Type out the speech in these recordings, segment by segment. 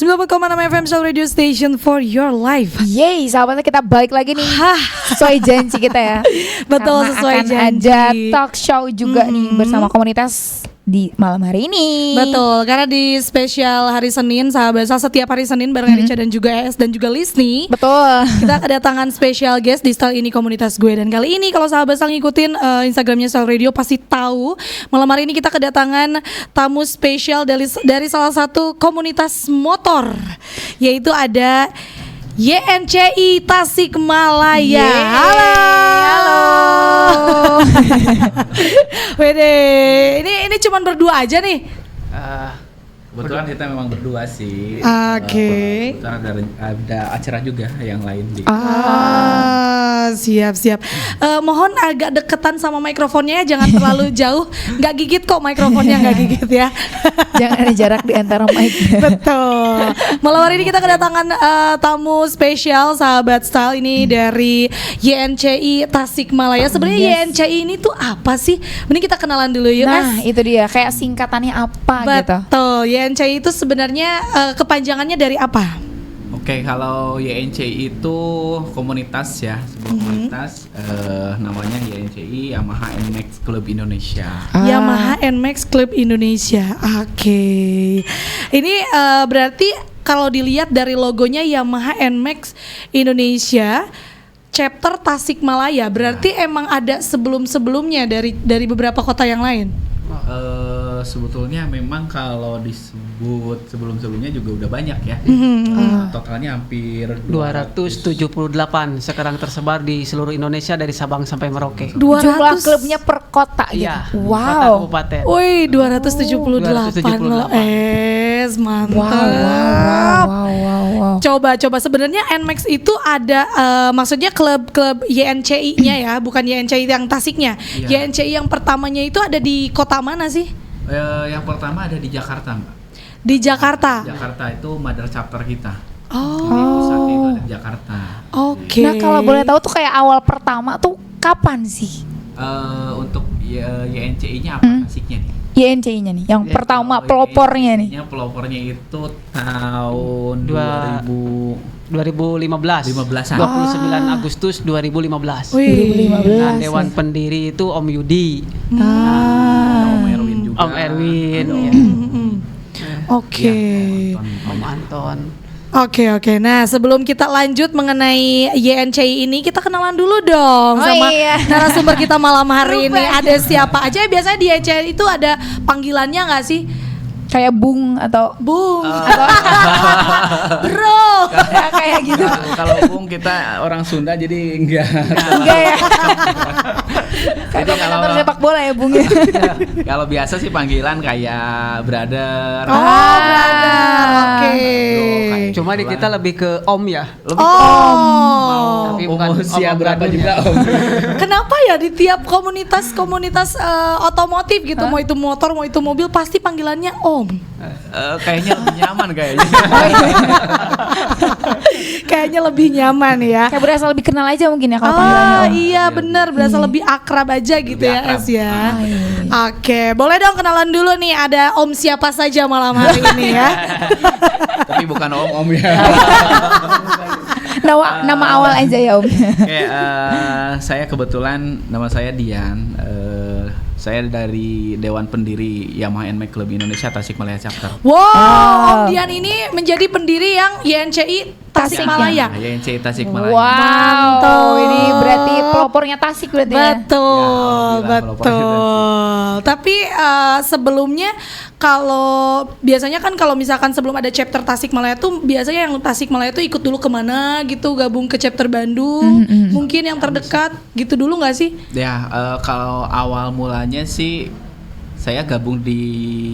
94,6 FM Soul Radio Station for your life. Yeay, sahabatnya kita balik lagi nih. Sesuai janji kita ya. Betul, karena sesuai akan janji. ada talk show juga nih bersama komunitas di malam hari ini. Betul, karena di spesial hari Senin, sahabat setiap hari Senin bareng Erica dan juga ES dan juga Lisni. Betul. Kita kedatangan spesial guest di Style Ini Komunitas Gue. Dan kali ini kalau sahabat Style ngikutin Instagramnya Style Radio pasti tahu malam hari ini kita kedatangan tamu spesial dari salah satu komunitas motor, yaitu ada YNCI Tasikmalaya. Halo. Wede, ini cuman berdua aja nih. Kebetulan kita memang berdua sih. Oke. Kebetulan ada acara juga yang lain di. Siap. Mohon agak deketan sama mikrofonnya ya, jangan terlalu jauh. Nggak gigit kok mikrofonnya, nggak gigit ya. Jangan ada jarak di antara mic. Betul. Malam hari ini kita kedatangan tamu spesial sahabat Style ini dari YNCI Tasikmalaya. Sebenarnya YNCI ini tuh apa sih? Mending kita kenalan dulu yuk. Nah, itu dia. Kayak singkatannya apa gitu. Betul. YNCI itu sebenarnya kepanjangannya dari apa? Oke, kalau YNCI itu komunitas ya, sebuah komunitas namanya YNCI Yamaha NMAX Club Indonesia. Yamaha NMAX Club Indonesia. Oke. Ini berarti kalau dilihat dari logonya Yamaha NMAX Indonesia chapter Tasikmalaya, berarti emang ada sebelum-sebelumnya dari beberapa kota yang lain. Sebetulnya memang kalau disebut sebelum-sebelumnya juga udah banyak ya. Totalnya hampir 278 sekarang tersebar di seluruh Indonesia dari Sabang sampai Merauke. Jumlah klubnya per kota gitu. Iya, Wow. kabupaten. Woi, 278 loh. Mantap. Wow. Coba sebenarnya NMAX itu ada maksudnya klub-klub YNCI-nya ya, bukan YNCI yang Tasiknya. Iya. YNCI yang pertamanya itu ada di kota mana sih? yang pertama ada di Jakarta, Mbak. Di Jakarta. Jakarta itu mother chapter kita. Oh. Jadi pusatnya itu ada di Jakarta. Oke. Nah, kalau boleh tahu tuh kayak awal pertama tuh kapan sih? Untuk YNCI-nya apa Tasiknya nih? YNCI-nya nih, yang pertama pelopornya nih. Pelopornya itu tahun 2015. 2015-an. 29 Agustus 2015. Wih. 2015. Nah, Dewan Pendiri itu Om Yudi, Om Erwin juga. Om Erwin, ya. Oke. Om Anton. Oke. Nah, sebelum kita lanjut mengenai YNCI ini, kita kenalan dulu dong sama narasumber kita malam hari ini. Ada siapa aja? Biasanya di YNCI itu ada panggilannya nggak sih? Kayak Bung atau Bung atau Bro. ya, kayak gitu. Kalau Bung kita orang Sunda jadi enggak Enggak ya. Jadi Komentator sepak bola ya Bung ya. kalau biasa sih panggilan kayak brother. Brother. Oke. Cuma di kita lebih ke Om ya. Lebih Oh. ke Om. Tapi bukan Usia Om berapa Bradunya. juga Om? Kenapa ya di tiap komunitas otomotif gitu, mau itu motor, mau itu mobil, pasti panggilannya Om. Kayaknya lebih nyaman kayaknya. Kayaknya lebih nyaman ya. Kayak berasa lebih kenal aja mungkin ya kalau panggilannya Om. Iya benar, berasa lebih akrab aja gitu Lebih ya akrab. Es ya. iya. Oke, boleh dong kenalan dulu nih, ada Om siapa saja malam hari ini ya. Tapi bukan Om ya. Nama awal aja ya Om. Oke, saya kebetulan nama saya Dian. Saya dari Dewan Pendiri Yamaha NMAX Club Indonesia Tasikmalaya Chapter. Wow, Om Dian ini menjadi pendiri yang YNCI Tasikmalaya. YNCI Tasikmalaya. Mantap. Ini berarti pelopornya Tasik berarti ya. Betul, Ya, alhamdulillah, betul. Tapi sebelumnya kalau biasanya kan kalau misalkan sebelum ada chapter Tasikmalaya tuh biasanya yang Tasikmalaya tuh ikut dulu kemana gitu, gabung ke chapter Bandung, mungkin yang terdekat gitu dulu nggak sih? Ya, kalau awal mulanya sih saya gabung di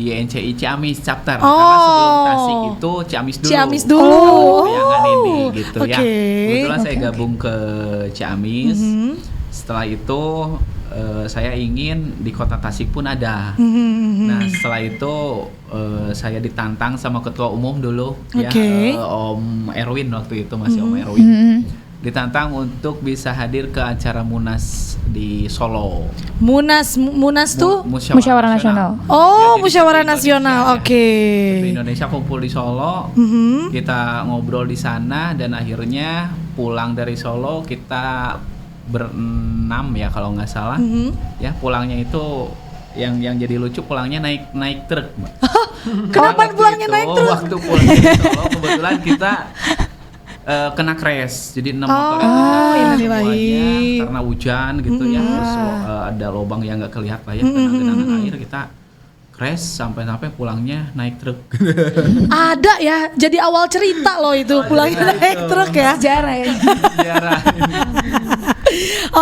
YNCI Ciamis Chapter karena sebelum Tasik itu Ciamis dulu. Ciamis dulu. Bayangan ini gitu ya. Oke. Kebetulan saya gabung ke Ciamis. Setelah itu saya ingin di kota Tasik pun ada. Nah, setelah itu saya ditantang sama ketua umum dulu ya, Oke. Om Erwin waktu itu masih Om Erwin. ditantang untuk bisa hadir ke acara Munas di Solo. Munas tuh Musyawarah Nasional. Oh, Ya, jadi Musyawarah seperti Nasional. Indonesia, Oke. ya. Seperti Indonesia kumpul di Solo, kita ngobrol di sana dan akhirnya pulang dari Solo kita berenam ya kalau nggak salah. Ya pulangnya itu yang jadi lucu pulangnya naik truk, Mbak. Kenapa Waktu pulangnya itu, naik truk? Waktu pulang dari Solo kebetulan kita kena crash, jadi 6 motor yang kena innalillahi. semuanya karena hujan gitu ya, terus ada lubang yang nggak kelihatan ya karena genangan air, kita crash sampai pulangnya naik truk. Ada ya, jadi awal cerita loh itu pulangnya naik truk ya. Sejarah ya. Sejarah.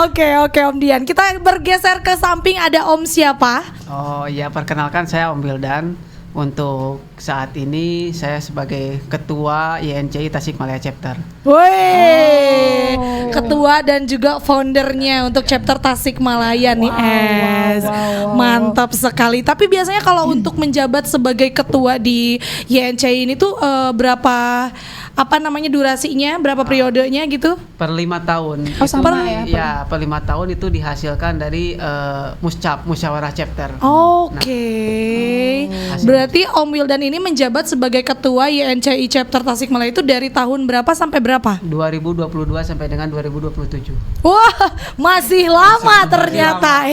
Oke Om Dian, kita bergeser ke samping, ada Om siapa? Oh iya, perkenalkan saya Om Wildan. Untuk saat ini saya sebagai Ketua YNCI Tasikmalaya Chapter. Woi, ketua dan juga foundernya untuk chapter Tasikmalaya nih, mantap sekali. Tapi biasanya kalau untuk menjabat sebagai ketua di YNCI ini tuh berapa durasinya, berapa periodenya gitu? Per 5 tahun. Oh, sama ya, Ya, per 5 tahun itu dihasilkan dari Musyawarah Chapter. Oke. Hasil. Berarti Om Wildan ini menjabat sebagai ketua YNCI chapter Tasikmalaya itu dari tahun berapa sampai berapa? 2022 sampai dengan 2027. Wah, masih lama ternyata.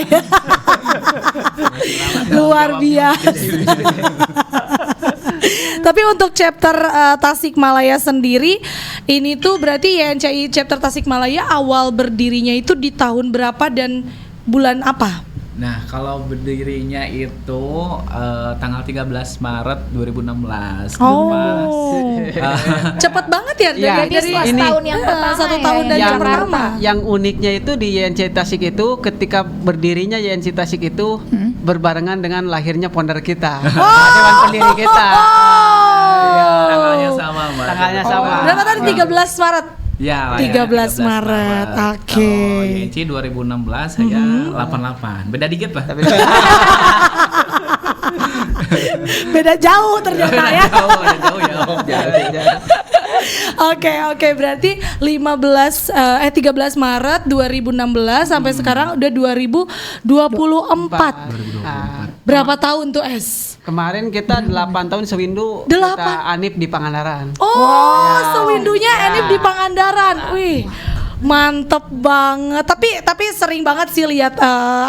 Luar biasa. Tapi untuk chapter Tasikmalaya sendiri, ini tuh berarti YNCI chapter Tasikmalaya awal berdirinya itu di tahun berapa dan bulan apa? Nah, kalau berdirinya itu tanggal 13 Maret 2016. Cepet banget ya Ya, dari ini tahun yang pertama, satu tahun ya, dari yang yang pertama. Yang uniknya itu di YNCI Tasik itu ketika berdirinya YNCI Tasik itu berbarengan dengan lahirnya founder kita, dewan pendiri kita. Tanggalnya sama, Mbak. Tanggalnya sama. Berapa tadi 13 Maret? Ya, 13 Maret. Oke. Kalau YNCI 2016, saya 88. Beda dikit lah. Beda jauh ternyata ya. Jauh ya. Oke, berarti 13 Maret 2016 sampai sekarang udah 2024. Nah, Berapa tahun tuh Es? kemarin kita 8 tahun sewindu 8. kita Anip di Pangandaran. Oh, sewindunya Enif di Pangandaran. Wih, mantep banget. Tapi sering banget sih lihat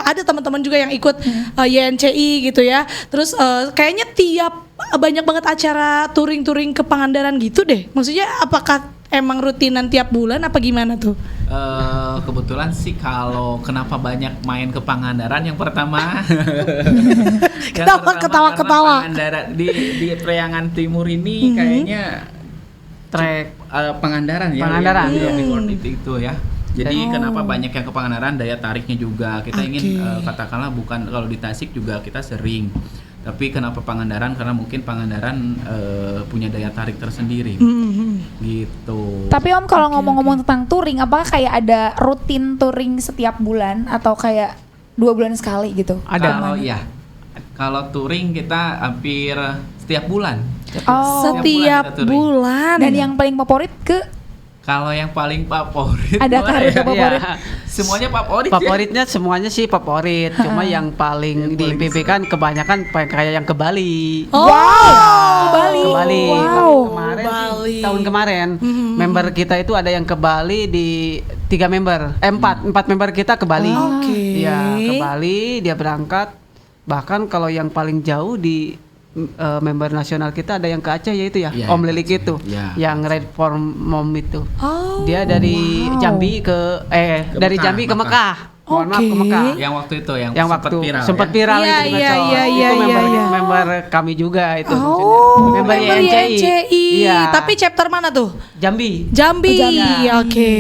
ada teman-teman juga yang ikut YNCI gitu ya. Terus kayaknya banyak banget acara touring ke Pangandaran gitu deh. Maksudnya apakah emang rutinan tiap bulan apa gimana tuh? Kebetulan sih kalau kenapa banyak main ke Pangandaran yang pertama Ketawa. karena Pangandaran di Priangan Timur ini kayaknya Trek Pangandaran ya Pangandaran, yang iya. di World itu ya. Jadi kenapa banyak yang ke Pangandaran, daya tariknya juga kita ingin katakanlah bukan kalau di Tasik juga kita sering. Tapi kenapa Pangandaran? Karena mungkin Pangandaran punya daya tarik tersendiri. Gitu. Tapi Om kalau ngomong-ngomong tentang touring, apakah kayak ada rutin touring setiap bulan atau kayak 2 bulan sekali gitu? Kalau ya, kalau touring kita hampir setiap bulan. Setiap kita touring. bulan. Dan yang paling favorit ke Kalau yang paling favorit, Ada gimana rute favorit? Semuanya favorit. Favoritnya semuanya sih favorit, cuma yang paling diimpikan kebanyakan kayak yang ke Bali. Oh, Ke Bali. Ke Bali. Wow. Kemarin sih, Bali. tahun kemarin member kita itu ada yang ke Bali di 3 member, 4 member kita ke Bali. Oke. Iya, ke Bali dia berangkat. Bahkan kalau yang paling jauh di member nasional kita ada yang ke Aceh yaitu ya, Iya, Om Lilik itu, Iya. yang Red for Mom itu. Oh, Dia dari Jambi ke dari Mekah, Jambi ke Mekah. Mohon maaf ke Oke. Mekah. Yang waktu itu yang Waktu viral. sempat ya? viral Iya, itu di iya, medsos. iya, Itu iya, member, iya. member kami juga itu. Oh, member YNCI. Iya. Tapi chapter mana tuh? Jambi. Jambi. Jambi. Oke.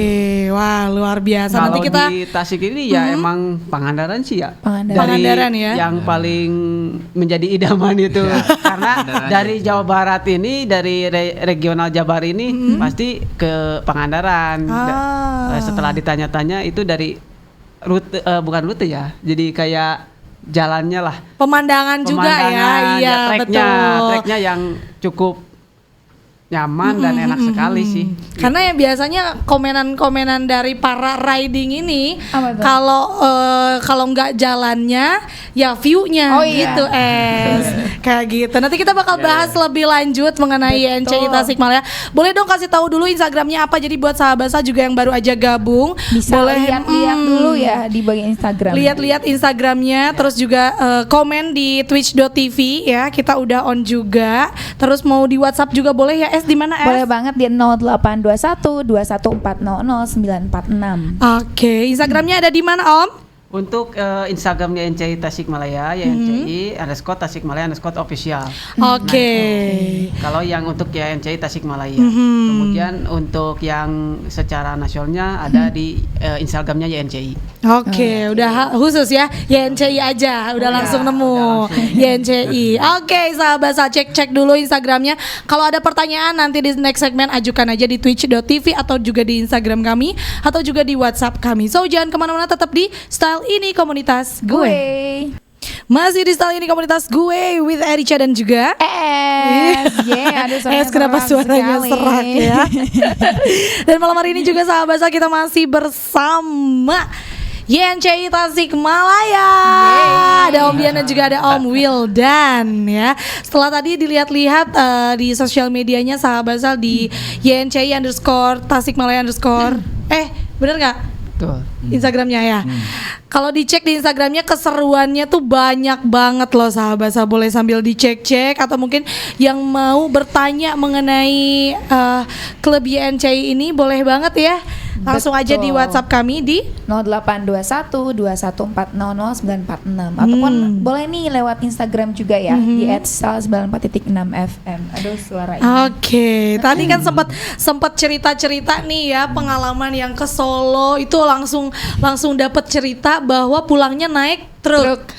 Wah, luar biasa. Kalau Nanti kita di Tasik ini ya emang Pangandaran sih ya. Pangandaran. Dari Pangandaran ya. Yang paling menjadi idaman itu. Karena Pangandaran. dari Jawa Barat ini, dari regional Jabar ini pasti ke Pangandaran. Setelah ditanya-tanya itu dari rute, bukan rute ya. Jadi kayak jalannya lah. pemandangan juga ya. Iya, treknya, betul. treknya yang cukup nyaman dan enak sekali sih. Karena yang biasanya komenan-komenan dari para riding ini Apa tuh? kalau nggak jalannya ya view-nya Oh iya. gitu kayak gitu. Nanti kita bakal bahas lebih lanjut mengenai YNCI Tasikmalaya. Boleh dong kasih tahu dulu Instagramnya apa, jadi buat sahabat saya juga yang baru aja gabung Bisa boleh lihat-lihat dulu ya di bagian Instagram. lihat-lihat Instagramnya, terus juga komen di twitch.tv ya, kita udah on juga. Terus mau di WhatsApp juga boleh ya, di mana Boleh banget di 0821 21400 946. Oke, Instagramnya ada di mana Om? Untuk Instagramnya YNCI Tasikmalaya, YNCI _Tasikmalaya_official. Oke. Kalau yang untuk YNCI Tasikmalaya, kemudian untuk yang secara nasionalnya ada di Instagramnya YNCI. Oke, udah khusus ya, YNCI aja, udah langsung nemu YNCI. Oke, sahabat saya cek dulu Instagramnya. Kalau ada pertanyaan nanti di next segmen ajukan aja di twitch.tv atau juga di Instagram kami atau juga di WhatsApp kami. So jangan kemana-mana, tetap di Style Ini Komunitas Gue. Masih di Style Ini Komunitas Gue with Erica dan juga Aduh, suaranya kenapa serak suaranya sekali. serak ya. Dan malam hari ini juga sahabat saya kita masih bersama YNCI Tasikmalaya. Ada Om Dian dan juga ada Om Wildan ya. Setelah tadi dilihat-lihat di sosial medianya sahabat saya di YNCI _Tasikmalaya _ bener nggak? Betul. Instagramnya ya. Kalau dicek di Instagramnya keseruannya tuh banyak banget loh sahabat. Saya boleh sambil dicek-cek atau mungkin yang mau bertanya mengenai klub YNCI ini boleh banget ya. Langsung aja di WhatsApp kami di 0821 21400 946 ataupun boleh nih lewat Instagram juga ya di @sal94.6fm. Aduh suara ini. Oke, tadi kan sempat cerita-cerita nih ya pengalaman yang ke Solo itu langsung dapat cerita bahwa pulangnya naik truk.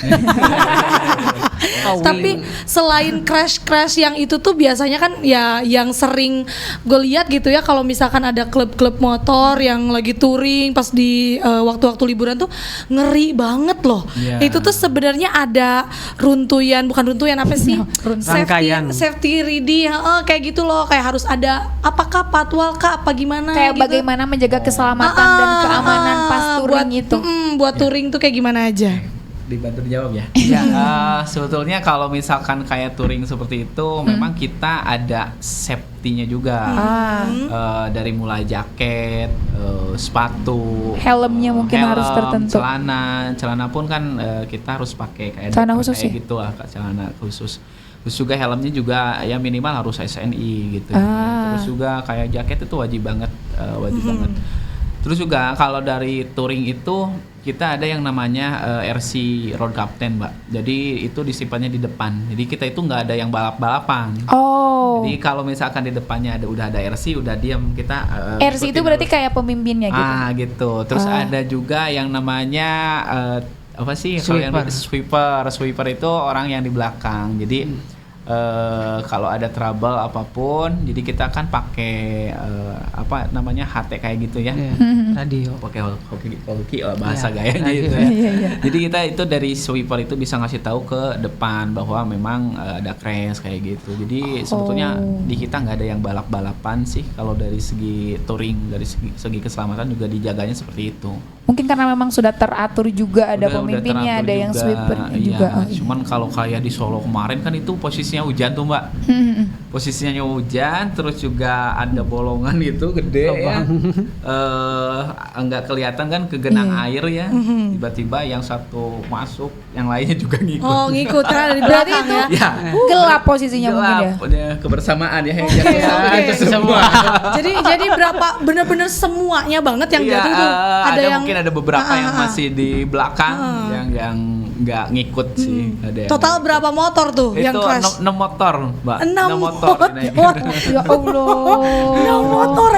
Tapi selain crash yang itu tuh biasanya kan ya yang sering gue lihat gitu ya, kalau misalkan ada klub-klub motor yang lagi touring pas di waktu-waktu liburan tuh ngeri banget loh. Yeah. Itu tuh sebenarnya ada bukan runtuyan apa sih? Rangkaian. Safety ready, kayak gitu loh, kayak harus ada apakah patwal kah apa gimana Kayak gitu. bagaimana menjaga keselamatan dan keamanan pas touring itu. Buat touring tuh kayak gimana aja? Dibantu dijawab ya. Sebetulnya kalau misalkan kayak touring seperti itu, memang kita ada safety-nya juga. Dari mulai jaket, sepatu, Helmnya mungkin harus tertentu. celana pun kan kita harus pakai kayak Celana khusus kayak ya? gitu lah, celana khusus. Terus juga helmnya juga ya minimal harus SNI gitu. Terus juga kayak jaket itu wajib banget. Terus juga kalau dari touring itu kita ada yang namanya RC Road Captain, Mbak. Jadi itu disimpannya di depan. Jadi kita itu nggak ada yang balap-balapan. Oh. Jadi kalau misalkan di depannya udah ada RC, udah diam kita. RC itu berarti kayak pemimpinnya gitu. Gitu. Terus ada juga yang namanya apa sih? Kalau yang sweeper itu orang yang di belakang. Jadi kalau ada trouble apapun, jadi kita kan pakai apa namanya HT kayak gitu ya. Radio. Pakai hoki lah bahasa gayanya itu ya. Jadi kita itu dari sweeper itu bisa ngasih tahu ke depan bahwa memang ada crash kayak gitu. Jadi sebetulnya di kita nggak ada yang balap-balapan sih. Kalau dari segi touring, dari segi keselamatan juga dijaganya seperti itu. Mungkin karena memang sudah teratur juga, ada pemimpinnya, ada yang sweepernya juga. Cuman kalau kayak di Solo kemarin kan itu posisinya hujan tuh, Mbak. Posisinya hujan, terus juga ada bolongan gitu gede ya. Enggak kelihatan kan ke genang air ya. Tiba-tiba yang satu masuk, yang lainnya juga ngikut. Oh, ngikut kan di Berarti belakang itu ya. gelap posisinya mungkin ya. Kebersamaan ya. Oke. Semua. Jadi berapa bener-bener semuanya banget yang jatuh tuh. Ada yang mungkin ada beberapa yang masih di belakang yang nggak ngikut sih. Ada yang Total berapa motor tuh yang itu crash? 6 motor, Mbak. 6 motor. Ya Allah. 6 motor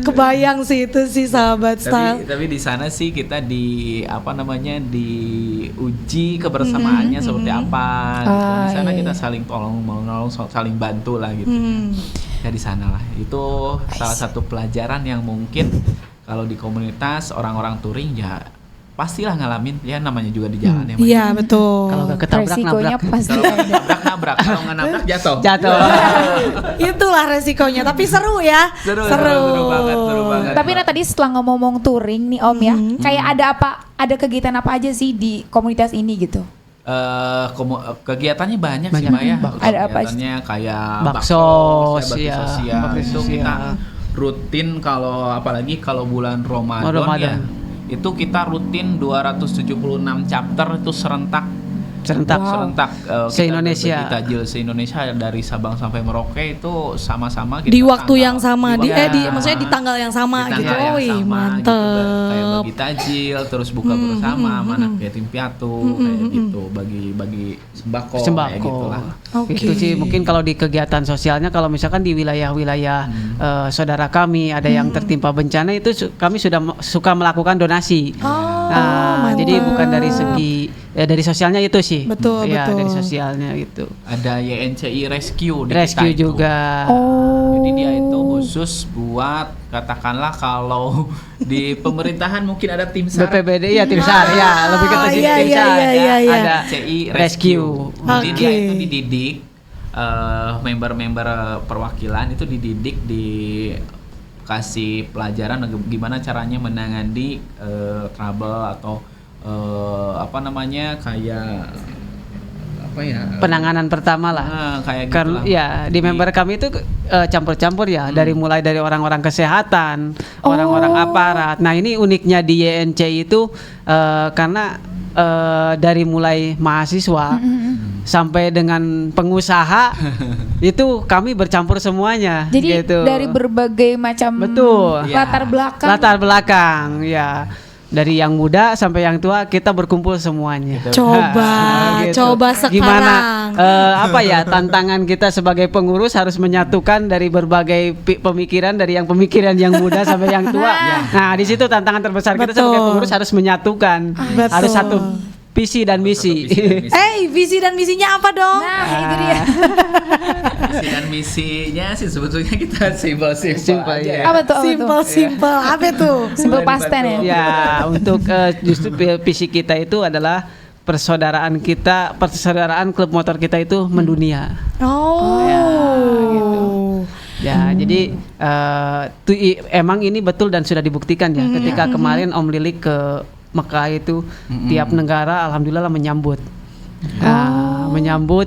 kebayang sih itu sih sahabat style. Tapi di sana sih kita diuji kebersamaannya seperti apa. Gitu. Di sana kita saling tolong saling bantu lah gitu. Ya di sana lah. Itu salah satu pelajaran yang mungkin kalau di komunitas orang-orang touring ya pastilah ngalamin ya, namanya juga di jalan ya. Iya, betul. Kalau nggak ketabrak Resikonya nabrak. pasti Kalau ada. nabrak, kalau nggak nabrak jatuh. Jatuh. Itulah resikonya, tapi seru ya. Seru banget, seru banget. Tapi nah tadi setelah ngomong touring nih Om ya, kayak ada kegiatan apa aja sih di komunitas ini gitu? Kegiatannya banyak sih Banyak. Mbak ya. Ada apa sih? Kegiatannya kayak Bakso, bakso ya. sosial. Bakso Itu sosial. kita rutin kalau apalagi kalau bulan Ramadan, Ramadan. ya. Itu kita rutin 276 chapter itu serentak. Serentak. Serentak Se-Indonesia. kita berbagi takjil se-Indonesia dari Sabang sampai Merauke itu sama-sama kita Di waktu tanggal- yang sama, di waktu yang maksudnya di sama. tanggal yang sama Di gitu. tanggal yang Wih, sama mantep. gitu, kayak bagi takjil terus buka bersama sama anak yatim piatu kayak gitu, bagi sembako kayak gitulah. Oke. Itu sih mungkin kalau di kegiatan sosialnya, kalau misalkan di wilayah-wilayah saudara kami ada yang tertimpa bencana itu kami sudah suka melakukan donasi. Nah, mantap. jadi bukan dari segi dari sosialnya itu sih. Betul, Ya, betul. dari sosialnya gitu. Ada YNCI Rescue di Rescue kita itu. juga. Jadi dia itu khusus buat katakanlah kalau di pemerintahan mungkin ada tim SAR. BPBD ya tim SAR ya, lebih ke tim iya, SAR. iya, iya, iya. Ada CI Rescue. Rescue. Jadi dia Oke. itu dididik member-member perwakilan itu dididik kasih pelajaran gimana caranya menangani trouble atau apa namanya kayak apa ya Penanganan pertama lah. kayak Karena gitulah. ya di member kami itu campur-campur ya, mulai dari orang-orang kesehatan, orang-orang aparat. Nah, ini uniknya di YNC itu karena dari mulai mahasiswa sampai dengan pengusaha itu kami bercampur semuanya. Jadi gitu. dari berbagai macam Betul. latar belakang. Latar belakang ya. Dari yang muda sampai yang tua kita berkumpul semuanya. Coba sekarang. Gimana apa ya tantangan kita sebagai pengurus harus menyatukan dari berbagai pemikiran, dari yang pemikiran yang muda sampai yang tua. Nah, di situ tantangan terbesar kita Betul. sebagai pengurus harus menyatukan. Betul. Harus satu visi dan misi. Visi dan misinya apa dong? Nah, itu dia. Visi dan misinya sih sebetulnya kita simple aja ya. Apa tuh? Simple. Apa tuh? Simple pasten ya. Ya, untuk justru visi kita itu adalah persaudaraan klub motor kita itu mendunia. Oh. Ya, gitu. Ya, jadi emang ini betul dan sudah dibuktikan ya. Ketika kemarin Om Lilik ke Mekah itu tiap negara alhamdulillah menyambut.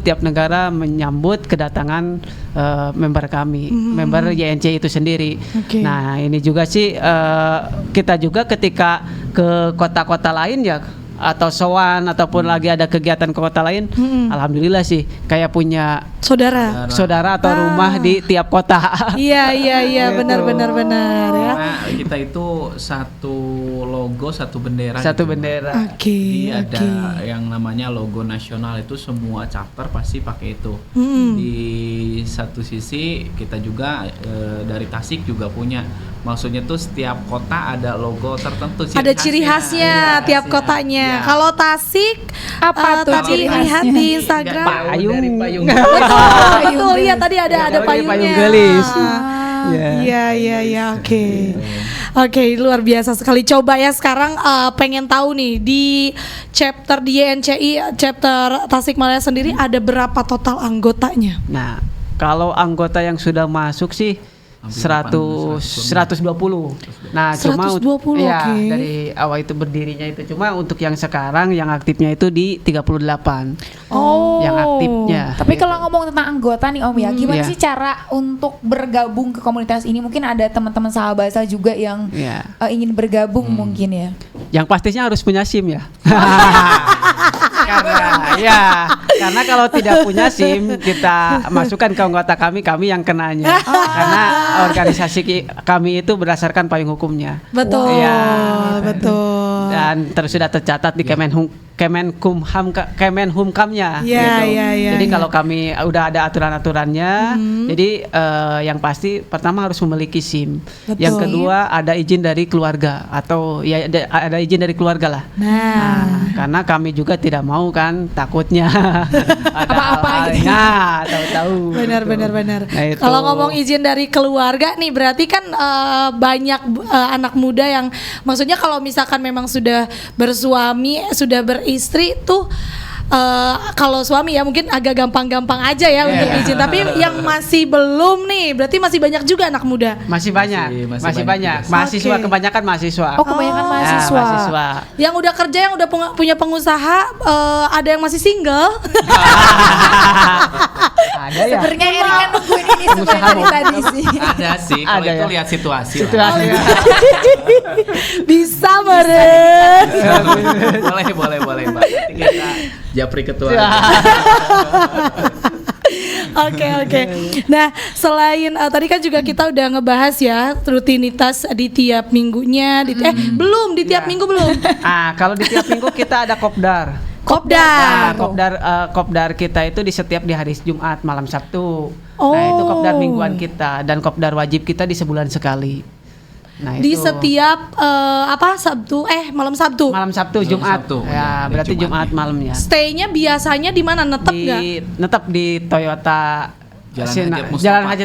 Tiap negara menyambut kedatangan member kami, member YNC itu sendiri. Oke. Nah, ini juga sih kita juga ketika ke kota-kota lain ya atau sowan ataupun lagi ada kegiatan ke kota lain, alhamdulillah sih kayak punya saudara atau rumah di tiap kota. Iya, benar ya. Karena kita itu satu logo, satu bendera. Satu gitu. bendera. Oke. Jadi ada yang namanya logo nasional itu semua chapter pasti pakai itu. Di satu sisi kita juga dari Tasik juga punya. Maksudnya tuh setiap kota ada logo tertentu. Ada ciri khasnya tiap kotanya. Kalau Tasik Apa tuh tadi ciri lihat khasnya? di Instagram. Payung. Dari payung. Betul, iya tadi ada payungnya. Payung gelis. Iya, oke, luar biasa sekali. Coba ya sekarang pengen tahu nih di chapter di YNCI chapter Tasikmalaya sendiri ada berapa total anggotanya? Nah, kalau anggota yang sudah masuk sih 120. Nah, cuma 120, ya, oke. dari awal itu berdirinya itu cuma untuk yang sekarang yang aktifnya itu di 38. Oh. Yang aktifnya. Tapi kalau ngomong tentang anggota nih Om ya, gimana Iya. sih cara untuk bergabung ke komunitas ini? Mungkin ada teman-teman sahabat saya juga yang Iya. ingin bergabung mungkin ya. Yang pastinya harus punya SIM ya. Karena kalau tidak punya SIM kita masukkan ke anggota kami yang kenanya. Karena organisasi kami itu berdasarkan payung hukumnya. Betul, Iya. betul. Dan sudah tercatat di Kemenhumkamnya. Iya, gitu. iya. Jadi kalau kami udah ada aturan-aturannya, jadi yang pasti pertama harus memiliki SIM. Betul. Yang kedua ada izin dari keluarga atau ya ada izin dari keluarga lah. Nah, Karena kami juga tidak mau kan takutnya ada Apa-apa Nah, tahu-tahu. Benar. Nah, itu. Kalau ngomong izin dari keluarga nih, berarti kan banyak anak muda yang, maksudnya kalau misalkan memang sudah bersuami, sudah beristri tuh. Kalau suami ya mungkin agak gampang-gampang aja ya untuk izin, tapi yang masih belum nih, berarti masih banyak juga anak muda. Masih banyak. Masih banyak. Mahasiswa, Oke. kebanyakan mahasiswa. Oh, kebanyakan Ya, mahasiswa. mahasiswa. Yang udah kerja, yang udah punya pengusaha, ada yang masih single. Ada ya. Sebenarnya Eri kan nungguin ini sebenarnya dari tadi sih. Ada sih, kalau Ada itu ya? lihat situasi lah. Situasi. Bisa meren. boleh Mbak. Nanti kita japri ketua. Oke. Nah, selain tadi kan juga kita udah ngebahas ya rutinitas di tiap minggunya. Belum di tiap minggu belum. Kalau di tiap minggu kita ada kopdar. Kopdar. Kopdar kita itu di hari Jumat, malam Sabtu. Oh. Nah, itu kopdar mingguan kita, dan kopdar wajib kita di sebulan sekali. Nah, Di itu setiap malam Sabtu. malam Sabtu, Malam Jumat. Sabtu, Ya, ya, berarti Jumat, Jumat ya. malamnya. Stay-nya biasanya di mana? Netep nggak? Netap di Toyota Jalan Hajat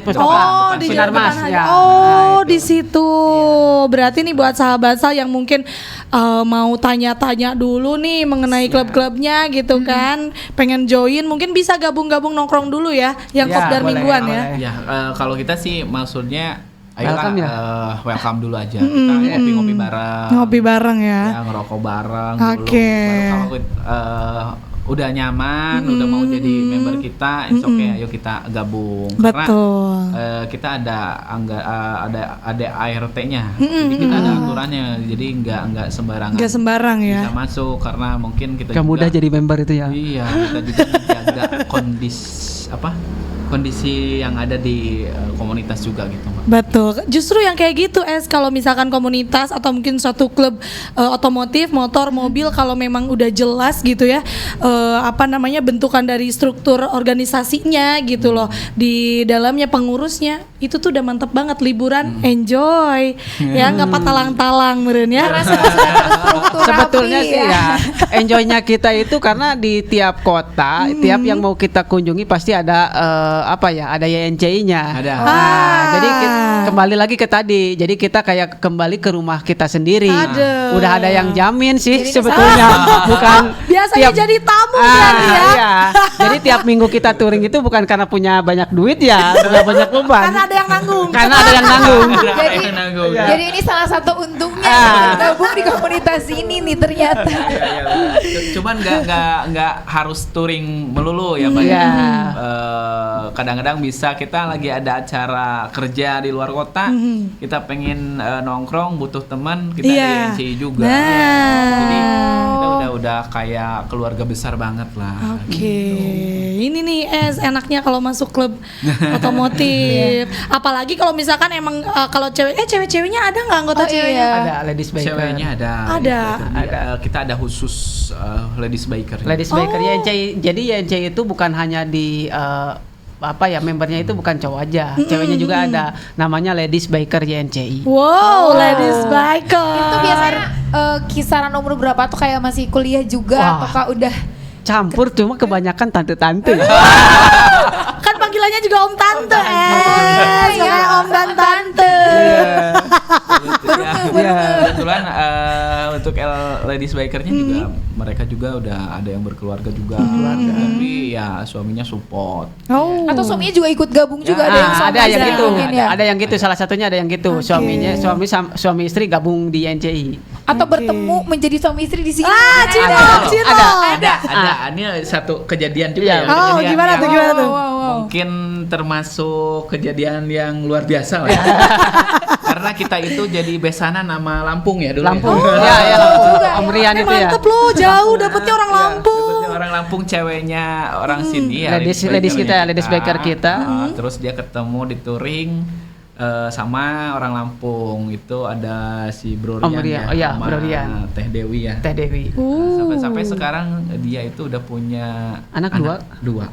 Mustafa. Mustafa. Oh, di Sinar Jalan Mas Depan ya. Haji. Oh, Nah, di itu. situ. Berarti nih buat sahabat saya yang mungkin mau tanya-tanya dulu nih mengenai klub-klubnya gitu kan, pengen join, mungkin bisa gabung-gabung nongkrong dulu ya, yang Ya, kopdar boleh, mingguan ya. boleh. Ya, kalau kita sih maksudnya ayolah Welcome ya? welcome dulu aja. Kita ngopi-ngopi bareng. Ngopi bareng ya. Ya, ngerokok bareng Oke. dulu. Baru kalau udah nyaman, udah mau jadi member kita, it's okay, ayo kita gabung. Betul. Karena kita ada ART-nya. Jadi kita ada aturannya. Jadi nggak sembarangan. Gak sembarang ya. Bisa masuk karena mungkin kita Gak juga mudah jadi member itu ya. Iya, kita juga menjaga kondisi yang ada di komunitas juga gitu, Mbak. Betul. Justru yang kayak gitu kalau misalkan komunitas atau mungkin suatu klub otomotif, motor, mobil, kalau memang udah jelas gitu ya, bentukan dari struktur organisasinya gitu loh, di dalamnya pengurusnya, itu tuh udah mantep banget, liburan enjoy ya, nggak patalang-talang meren ya. Karena semua sudah terstruktur Sebetulnya rapi sih ya, enjoynya kita itu karena di tiap kota, tiap yang mau kita kunjungi pasti ada ada YNCI-nya. Ada. Nah, jadi kembali lagi ke tadi. Jadi kita kayak kembali ke rumah kita sendiri. Aduh. Udah ada yang jamin sih Jadi sebetulnya, bukan Biasanya jadi tamu berarti ya. Iya. Jadi tiap minggu kita touring itu bukan karena punya banyak duit ya, bukan banyak beban. Karena ada yang nanggung. Karena ada yang nanggung. Jadi, Yang nanggung. jadi ini salah satu untungnya gabung di komunitas ini nih ternyata. Cuman nggak harus touring melulu ya, Mbak. Iya. Kadang-kadang bisa kita lagi ada acara kerja di luar kota, kita pengen nongkrong, butuh teman, kita Iya. ada YNCI juga. Nah. Jadi kita udah kayak keluarga besar banget lah. Oke, ini nih enaknya kalau masuk klub otomotif. Apalagi kalau misalkan emang kalau cewek-ceweknya ada nggak anggota Oh, ceweknya? iya. Ada ladies biker. Ceweknya ada. Ada. Kita ada khusus ladies biker. Ladies biker YNCI. Jadi YNCI itu bukan hanya di membernya itu bukan cowok aja, ceweknya juga ada, namanya Ladies Biker YNCI. Wow, ladies biker. Itu biasanya kisaran umur berapa tuh, kayak masih kuliah juga Wah. ataukah udah Campur, cuma kebanyakan tante-tante. Kan panggilannya juga om tante, ya, om dan tante. Kebetulan untuk ladies bikernya juga mereka juga udah ada yang berkeluarga juga, tapi ya suaminya support. Oh. atau suaminya juga ikut gabung juga, ada yang suami ada yang istri gitu, mungkin ya, ada yang gitu, salah satunya ada yang gitu. Suami istri gabung di YNCI. atau bertemu menjadi suami istri di sini. Cino. Ada. Ini satu kejadian juga Iya. ya. Oh, kejadian gimana yang tuh, gimana tuh? Mungkin termasuk kejadian yang luar biasa lah. Ya. Karena kita itu jadi besanan sama Lampung ya dulu. Lampung. Ya. Ya, Lampung. juga ya. Om Rian itu ya. Mantep loh, jauh dapetnya orang Lampung. Dapetnya orang Lampung, ceweknya orang sini ya. Ladies kita, ladies biker kita. Terus dia ketemu di touring sama orang Lampung, itu ada si Bro Om Rian Rian. ya, Oh iya, sama Bro Rian. Teh Dewi ya. Teh Dewi. Sampai sekarang dia itu udah punya Anak dua.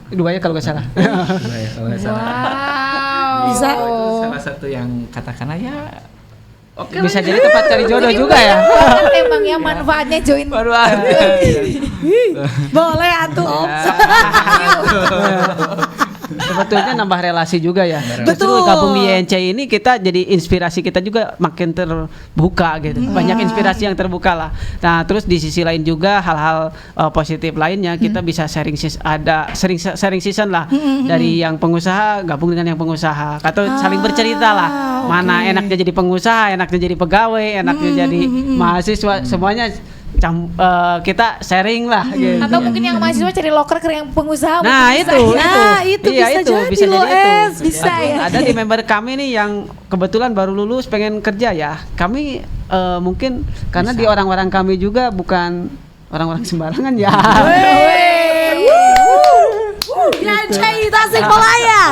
Dua ya kalau nggak salah. Dua ya kalau nggak salah. Wow. Bisa. Itu salah satu yang katakanlah ya bisa jadi tempat cari jodoh Jadi juga ya. banyak banget emang ya manfaatnya join. Baru ada. Boleh atuh Om. Sebetulnya nambah relasi juga ya. Justru Betul. gabung di YNC ini kita jadi inspirasi kita juga makin terbuka gitu. Banyak inspirasi yang terbuka lah. Nah, terus di sisi lain juga hal-hal positif lainnya kita bisa sharing sharing season lah dari yang pengusaha gabung dengan yang pengusaha atau saling bercerita lah. Mana enaknya jadi pengusaha, enaknya jadi pegawai, enaknya jadi mahasiswa, semuanya kita sharing lah gitu. Atau mungkin yang mahasiswa cari loker ke yang pengusaha. Nah mungkin itu, bisa ya. itu Iya, bisa jadi loh, Es. Bisa ya. Ada di member kami nih yang kebetulan baru lulus pengen kerja ya. Kami mungkin karena di orang-orang kami juga bukan orang-orang sembarangan ya. YNCI Tasikmalaya.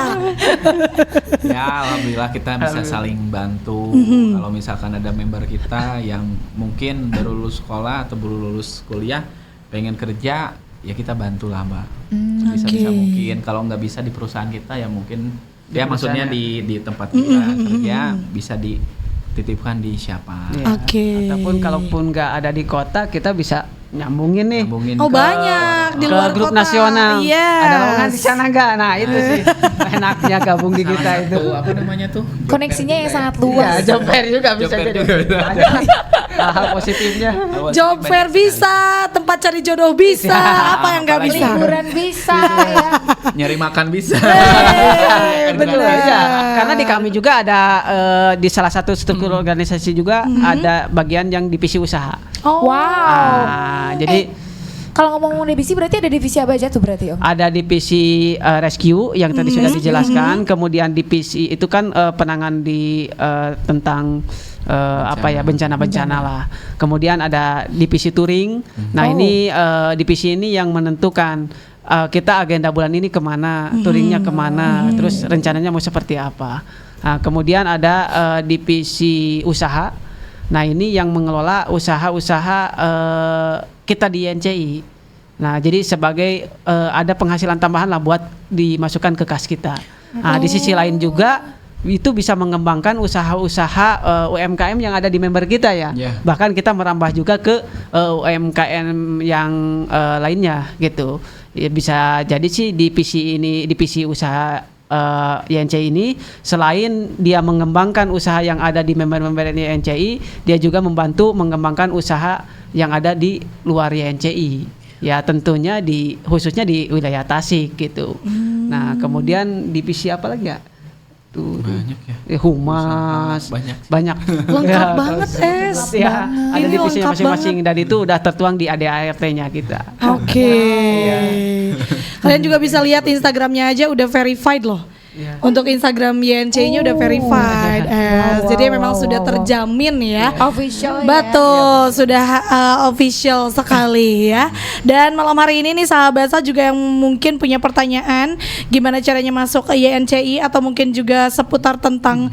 Ya alhamdulillah kita bisa saling bantu. Kalau misalkan ada member kita yang mungkin baru lulus sekolah atau baru lulus kuliah pengen kerja, ya kita bantu lah Mbak. Bisa mungkin kalau nggak bisa di perusahaan kita ya mungkin ya maksudnya di tempat kita kerja bisa dititipkan di siapa. Iya. Oke. Ataupun kalaupun nggak ada di kota kita bisa nyambungin nih. Nyambungin Oh ke banyak di Ke luar grup kota. nasional. Yes. Ada lowongan di sana nggak? Nah itu sih enaknya gabung di kita salah itu. satu, apa namanya tuh? Koneksinya yang sangat Iya, luas. job fair juga bisa Job fair jadi. juga bisa. Banyak hal positifnya. Job fair bisa, tempat cari jodoh bisa, apa yang nggak Apalagi bisa? Liburan bisa ya. Nyari makan bisa. bener. Iya, karena di kami juga ada di salah satu struktur organisasi juga ada bagian yang divisi usaha. Oh. Wow. Nah, jadi Kalau ngomong divisi berarti ada divisi apa aja tuh berarti Om? ada divisi rescue yang tadi sudah dijelaskan, kemudian divisi itu kan penangan di tentang apa ya bencana-bencana lah. Kemudian ada divisi touring. Nah ini divisi ini yang menentukan kita agenda bulan ini kemana, touringnya kemana, terus rencananya mau seperti apa. Nah, kemudian ada divisi usaha. Nah ini yang mengelola usaha-usaha kita di YNCI. Nah jadi sebagai ada penghasilan tambahan lah buat dimasukkan ke kas kita. Nah di sisi lain juga itu bisa mengembangkan usaha-usaha UMKM yang ada di member kita ya. Yeah. Bahkan kita merambah juga ke UMKM yang lainnya gitu. Ya, bisa jadi sih divisi usaha YNCI ini selain dia mengembangkan usaha yang ada di member-member YNCI, dia juga membantu mengembangkan usaha yang ada di luar YNCI. Ya tentunya khususnya di wilayah Tasik gitu. Nah kemudian divisi apa lagi ya? Tuh, Banyak ya. Humas, Banyak. Lengkap Ya, banget, terus, Es. ya, ada Ini divisinya lengkap masing-masing dan itu udah tertuang di ADART-nya kita. Oke. Kalian juga bisa lihat Instagramnya aja udah verified loh. Iya. Untuk Instagram YNCI-nya udah verified. Jadi memang sudah terjamin ya. Official ya. Betul, sudah official sekali ya. Dan malam hari ini nih sahabat saya juga yang mungkin punya pertanyaan gimana caranya masuk ke YNCI atau mungkin juga seputar tentang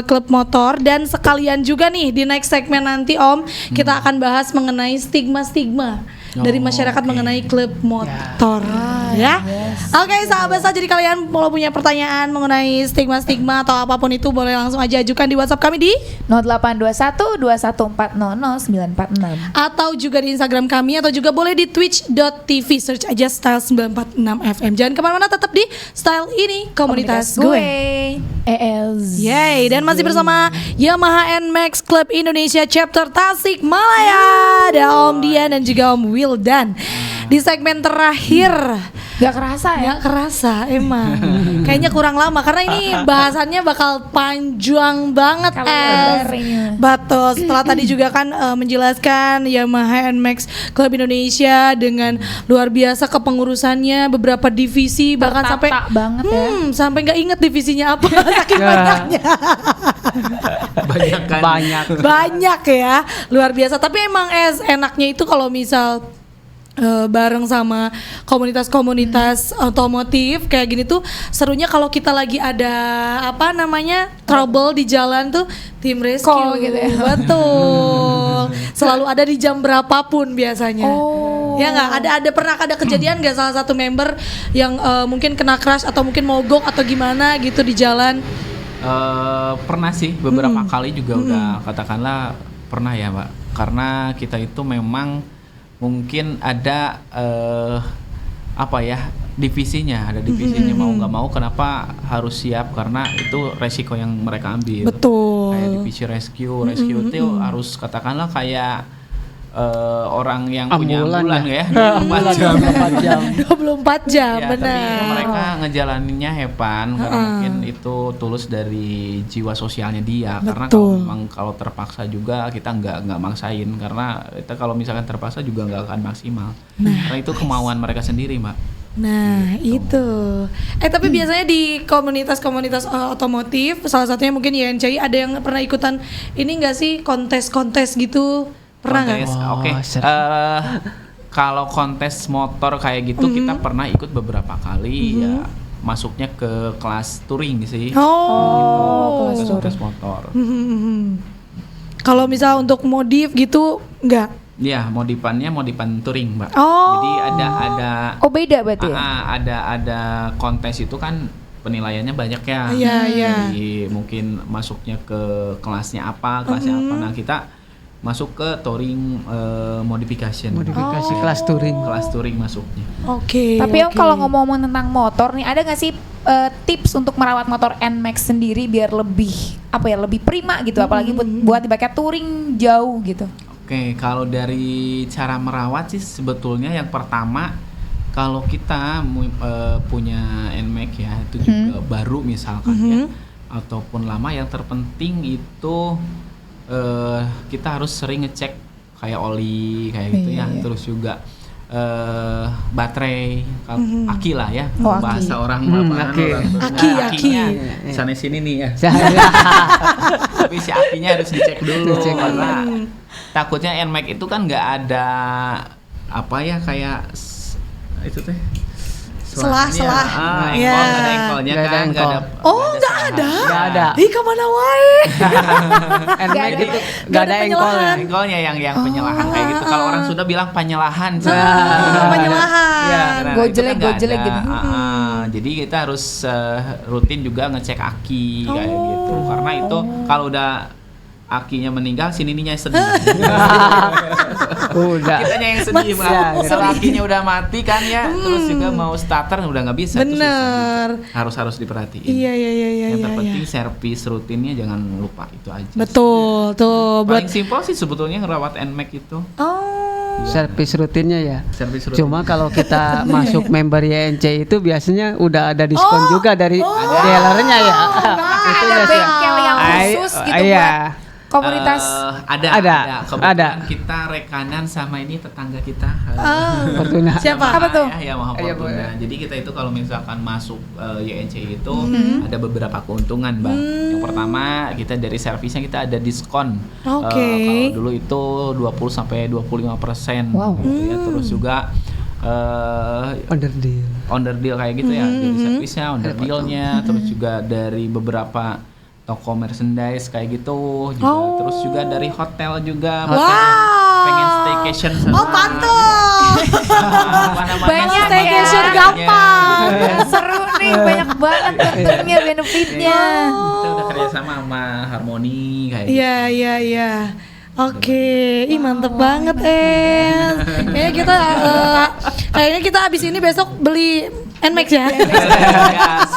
klub motor, dan sekalian juga nih di next segmen nanti Om kita akan bahas mengenai stigma-stigma dari masyarakat mengenai klub motor ya. Oke, sahabat saya, jadi kalian kalau punya pertanyaan mengenai stigma-stigma atau apapun itu boleh langsung aja ajukan di WhatsApp kami di 0821 21400 946. atau juga di Instagram kami atau juga boleh di twitch.tv, search aja Style 946 FM. Jangan kemana-mana, tetap di Style ini komunitas gue. ELZ. Yeay, dan masih bersama Yamaha NMAX Club Indonesia Chapter Tasikmalaya. Ada Om Dian dan juga Om Wildan di segmen terakhir. Gak kerasa ya? Nggak kerasa emang. Kayaknya kurang lama karena ini bahasannya bakal panjang banget. Kalau lebar ini. Betul. Setelah tadi juga kan menjelaskan Yamaha NMAX Club Indonesia dengan luar biasa kepengurusannya, beberapa divisi, bahkan Tertata sampai banget ya. sampai nggak inget divisinya apa saking Ya. banyaknya. Banyak kan. Banyak ya, luar biasa. Tapi emang enaknya itu kalau misal bareng sama komunitas-komunitas otomotif kayak gini tuh serunya kalau kita lagi ada apa namanya trouble di jalan tuh tim rescue Call gitu ya. Betul. Selalu ada di jam berapapun biasanya. Oh. Ya nggak pernah ada kejadian nggak salah satu member yang mungkin kena crash atau mungkin mogok atau gimana gitu di jalan. Pernah sih beberapa kali juga udah katakanlah pernah ya Mbak, karena kita itu memang mungkin ada apa ya divisinya, ada divisinya mau nggak mau kenapa harus siap karena itu resiko yang mereka ambil. Betul. Kayak divisi rescue itu harus katakanlah kayak orang yang punya ambulan ya, 24 jam. 24 jam, Ya, tapi benar. mereka ngejalaninnya hepan karena mungkin itu tulus dari jiwa sosialnya dia. Karena Betul. kalau terpaksa juga kita nggak maksain, karena kita kalau misalkan terpaksa juga nggak akan maksimal. Karena itu kemauan mereka sendiri, Mbak. Nah itu. Tapi biasanya di komunitas-komunitas otomotif, salah satunya mungkin YNCI, ada yang pernah ikutan ini nggak sih, kontes-kontes gitu? Pernah nggak? Kontes, Oh, oke. seru. Kalau kontes motor kayak gitu kita pernah ikut beberapa kali ya, masuknya ke kelas touring sih. Oh. Kontes motor. Kalau misal untuk modif gitu nggak? Iya, modifan touring, Mbak. Oh. Jadi ada Oh beda berarti ya? ada kontes itu kan penilaiannya banyak ya. Iya, iya. Jadi mungkin masuknya ke kelasnya apa. Nah, kita masuk ke touring modification. Modifikasi kelas touring. Kelas touring masuknya. Oke. Tapi Om oke. kalau ngomong tentang motor nih, ada nggak sih tips untuk merawat motor NMAX sendiri biar lebih lebih prima gitu, apalagi buat dipakai touring jauh gitu? Oke, kalau dari cara merawat sih sebetulnya yang pertama kalau kita punya NMAX ya itu juga baru misalkan ya ataupun lama, yang terpenting itu kita harus sering ngecek kayak oli kayak gitu ya, terus juga baterai, aki lah ya, Oh, aki. bahasa orang lapangan, aki. orang Sunda. Aki. Akinya sana sini nih ya. Tapi si akinya harus dicek dulu karena takutnya NMAX itu kan nggak ada apa ya kayak itu teh Selah. engkol, Ya. nggak ada engkolnya Nggak ada kan, nggak ada. Oh, nggak ada. Nggak ada. Ih, kemana wae? NMAX ada. itu Nggak nggak ada ada engkolnya. Engkolnya yang penyelahan kayak gitu. Kalau orang Sunda bilang penyelahan. Penyelahan. Ya, Gojelek, itu kan nggak gojelek ada. gitu. Jadi kita harus rutin juga ngecek aki kayak gitu. Karena itu kalau udah akinya meninggal, sininya sedih. Udah. Kitanya yang sedih, Mbak. Ya, Kalau akinya udah mati kan ya, terus juga mau starter udah nggak bisa. Itu susah Bener. gitu. Harus diperhatiin. Iya. Yang terpenting servis rutinnya jangan lupa, itu aja. Betul, tuh buat Paling simpel sih sebetulnya ngerawat NMAX itu. oh. Servis rutinnya ya. Servis rutin. Cuma kalau kita masuk member YNC itu biasanya udah ada diskon juga dari dealernya ya. Itu Ada biasa. bengkel yang khusus gitu iya. buat komunitas. Ada. Kebetulan Ada. kita rekanan sama ini tetangga kita. Fortuna. Siapa? Apa tuh? Ya, Muhammad Iya, Fortuna. boleh. Jadi kita itu kalau misalkan masuk YNC itu ada beberapa keuntungan, Bang. Yang pertama, kita dari servisnya kita ada diskon. Oke. Kalau dulu itu 20 sampai 25%. Wow. Gitu ya. Terus juga Under deal. under deal kayak gitu ya, dari servisnya, under dealnya, terus juga dari beberapa toko merchandise kayak gitu juga, terus juga dari hotel juga. Pengen staycation sama Banyak staycation ya. gampang. Seru nih, banyak banget untungnya, benefitnya. Kita udah kerja sama Harmoni kayak gitu. Iya. Oke, ih mantep banget kayaknya kita abis ini besok beli NMAX ya. Gas.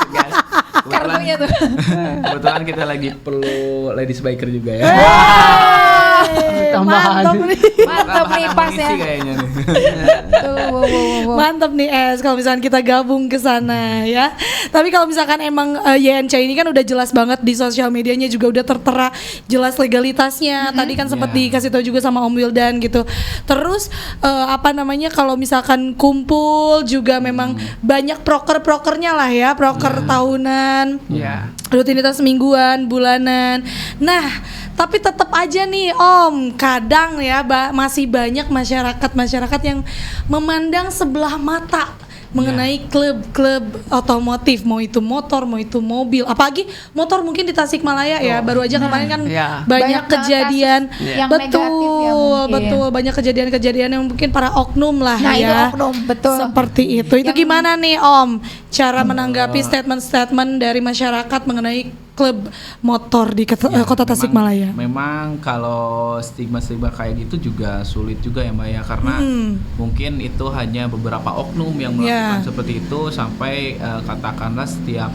Kartunya tuh. Kebetulan kita lagi perlu ladies biker juga ya. Tambahan. Mantap nih. Mantap nih pas ya. Amunisi kayaknya nih. Tuh, wow. Mantap nih kalau misalkan kita gabung ke sana ya. Tapi kalau misalkan emang YNC ini kan udah jelas banget di sosial medianya juga udah tertera jelas legalitasnya. Tadi kan sempat dikasih tahu juga sama Om Wildan gitu. Terus kalau misalkan kumpul juga memang banyak prokernya lah ya, proker tahunan. Iya. Rutinitas mingguan, bulanan. Nah, tapi tetap aja nih Om, kadang ya masih banyak masyarakat yang memandang sebelah mata mengenai klub-klub otomotif, mau itu motor, mau itu mobil, apalagi motor mungkin di Tasikmalaya ya, baru aja kemarin kan Iya. banyak Banyak kejadian, kasus yang negatif ya mungkin. betul, banyak kejadian-kejadian yang mungkin para oknum lah Nah, ya, itu oknum, betul. seperti itu Yang- gimana nih Om, cara menanggapi statement-statement dari masyarakat mengenai klub motor di kota Tasikmalaya? Memang kalau stigma-stigma kayak gitu juga sulit juga ya Mbak ya, karena mungkin itu hanya beberapa oknum yang melakukan seperti itu sampai katakanlah setiap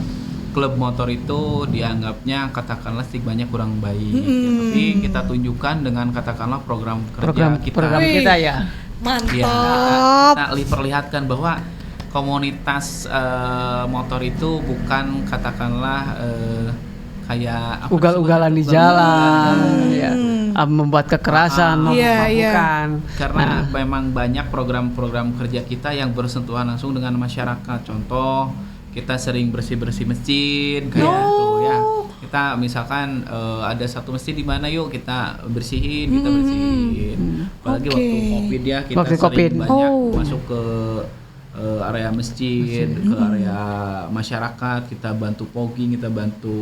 klub motor itu dianggapnya katakanlah stigmanya kurang baik. Ya, tapi kita tunjukkan dengan katakanlah program kerja program kita ya. Mantap. Ya, kita perlihatkan bahwa komunitas motor itu bukan katakanlah kayak ugal-ugalan di jalan, ya, membuat kekerasan, bukan. Karena memang banyak program-program kerja kita yang bersentuhan langsung dengan masyarakat. Contoh, kita sering bersih-bersih masjid kayak gitu ya. Kita misalkan ada satu masjid di mana yuk kita bersihin. Apalagi waktu Covid ya, kita sering banyak masuk ke area masjid, ke area masyarakat, kita bantu fogging, kita bantu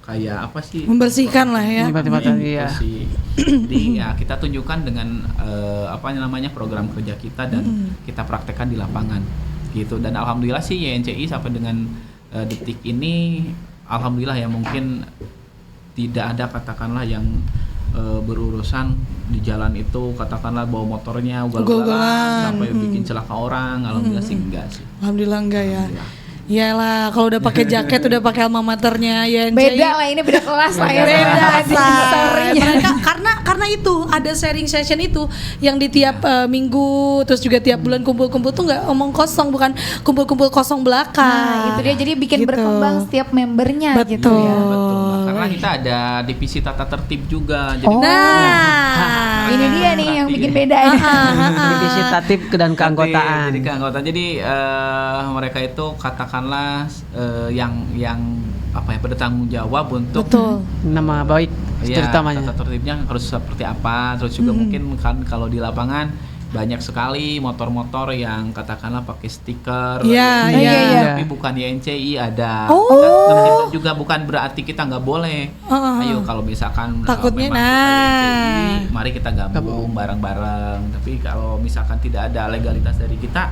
kayak apa sih? Membersihkan lah ya. Jadi ya kita tunjukkan dengan program kerja kita dan kita praktekkan di lapangan gitu. Dan alhamdulillah sih YNCI sampai dengan detik ini alhamdulillah ya, mungkin tidak ada katakanlah yang berurusan di jalan itu katakanlah bawa motornya ugal-ugalan sampai bikin celaka orang. Alhamdulillah sih enggak sih. Alhamdulillah enggak ya. Iyalah, kalau udah pakai jaket, udah pakai alma maternya ya. Beda lah, ini beda kelas lah ya. Mereka karena itu ada sharing session itu yang di tiap minggu, terus juga tiap bulan kumpul-kumpul tuh nggak omong kosong, bukan kumpul-kumpul kosong belaka. Nah, itu dia, jadi bikin berkembang setiap membernya gitu ya. Betul. Karena kita ada divisi tata tertib juga. Jadi ini dia nih yang bikin beda ya. Divisi tatip dan keanggotaan. Jadi keanggotaan. Jadi mereka itu katakanlah yang bertanggung jawab untuk nama baik terutamanya. Tata tertibnya harus seperti apa. Terus juga mungkin kan kalau di lapangan banyak sekali motor-motor yang katakanlah pakai stiker, tapi bukan YNCI ada. Dan juga bukan berarti kita nggak boleh. Ayo kalau misalkan takutnya YNCI, mari kita gabung bareng-bareng. Tapi kalau misalkan tidak ada legalitas dari kita,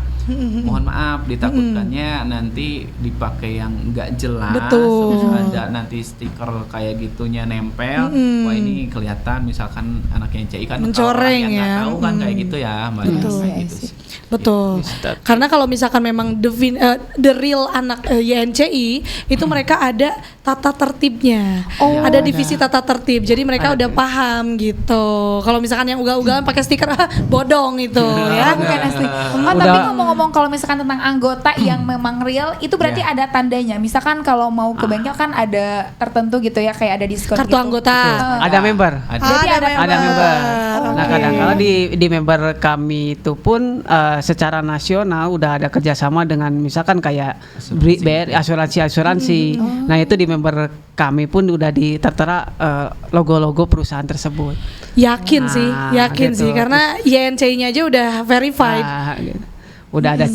mohon maaf, ditakutkannya nanti dipakai yang nggak jelas. Terus ada nanti stiker kayak gitunya nempel. Wah ini kelihatan misalkan anak YNCI kan mencoreng yang ya. nggak tahu kan kayak gitu ya. Betul. Karena kalau misalkan memang the real anak YNCI itu mereka ada tata tertibnya. Ada divisi tata tertib. Jadi mereka udah paham gitu. Kalau misalkan yang ugal-ugalan pakai stiker bodong itu ya. Bukan asli. Tapi ngomong-ngomong kalau misalkan tentang anggota yang memang real itu berarti ada tandanya. Misalkan kalau mau ke bengkel kan ada tertentu gitu ya, kayak ada diskon kartu gitu. anggota. Ada member. Berarti ada member. Nah kadang-kala di member kami itu pun secara nasional udah ada kerjasama dengan misalkan kayak BRI, asuransi. Nah itu di member kami pun udah tertera logo-logo perusahaan tersebut. Yakin sih karena YNCI-nya aja udah verified. Gitu. Udah ada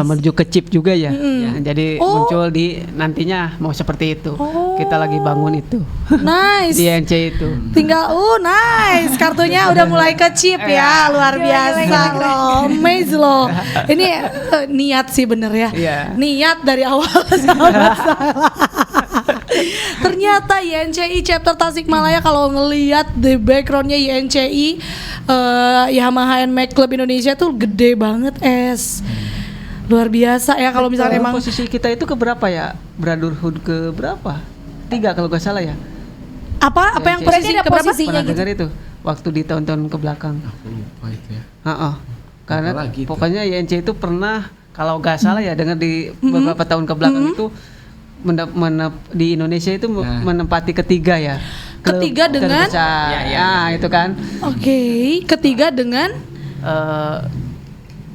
menuju ke chip juga ya. Jadi muncul di nantinya mau seperti itu. Kita lagi bangun itu. Nice. Di NC itu. Tinggal nice. Kartunya udah mulai ke chip ya. Luar biasa loh. Amazing loh. Ini niat sih bener ya. Niat dari awal sahabat salah. Ternyata YNCI chapter Tasikmalaya kalau ngelihat the backgroundnya YNCI Yamaha NMAX Club Indonesia tuh gede banget luar biasa ya. Kalau misalnya emang posisi kita itu ke berapa ya, Brotherhood ke berapa, 3 kalau gak salah ya. Apa yang posisi ada keberapa? posisinya gitu itu waktu di tahun-tahun ke belakang. Aku lupa itu ya. Karena pokoknya YNC itu pernah kalau gak salah ya dengar di beberapa tahun ke belakang itu di Indonesia itu menempati ketiga ya. Ketiga dengan itu kan. Ketiga dengan